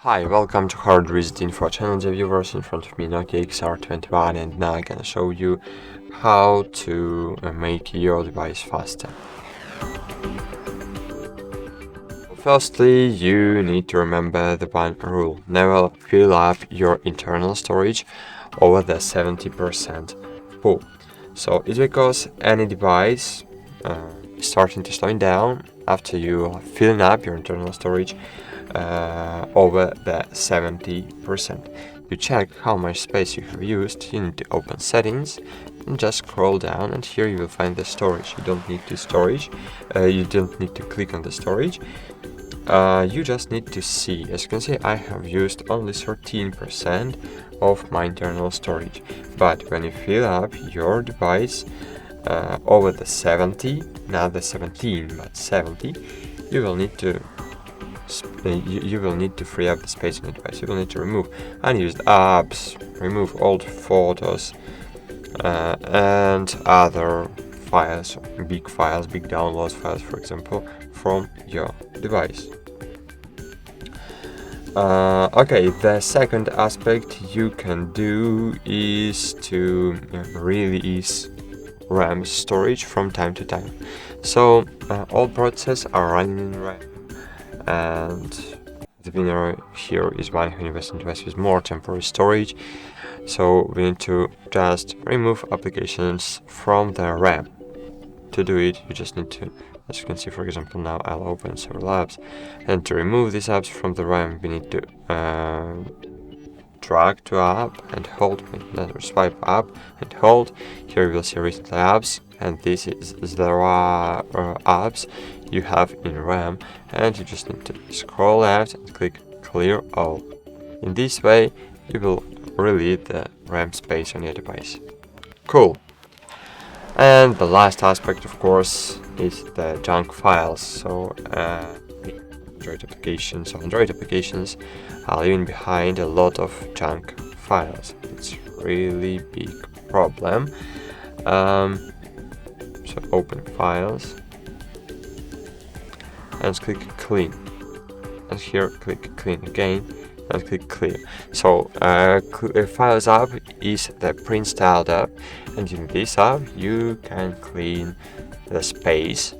Hi, welcome to HardReset.Info channel, dear viewers. In front of me Nokia XR21, and now I'm gonna show you how to make your device faster. Firstly, you need to remember the one rule: never fill up your internal storage over the 70% full. So it's because any device is starting to slow down after you are filling up your internal storage over the 70%. To check how much space you have used, you need to open settings and just scroll down, and here you will find the storage. You don't need to you don't need to click on the storage. You just need to see. As you can see, I have used only 13% of my internal storage, but when you fill up your device over the 70, not the 17 but 70, you will need to free up the space on the device. You will need to remove unused apps, remove old photos, and other files, big downloads files, for example, from your device. Okay, the second aspect you can do is to release RAM storage from time to time. So all processes are running in RAM, and the winner here is one who invests in device with more temporary storage. So we need to just remove applications from the RAM. To do it, you just need to, as you can see, for example, now I'll open several apps, and to remove these apps from the RAM, we need to drag to app and hold, swipe up and hold. Here you will see recent apps, and this is the apps you have in RAM, and you just need to scroll left and click clear all. In this way, you will release the RAM space on your device. Cool. And the last aspect, of course, is the junk files. So Android applications are leaving behind a lot of junk files. It's really big problem. So open files and click clean, and here click clean again and click clear. So files app is the pre-installed app, and in this app you can clean the space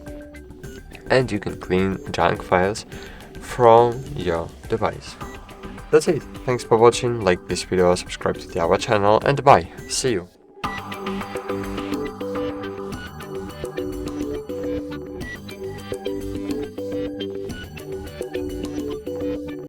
and you can clean junk files from your device. That's it. Thanks for watching. Like this video, subscribe to our channel, and bye. See you.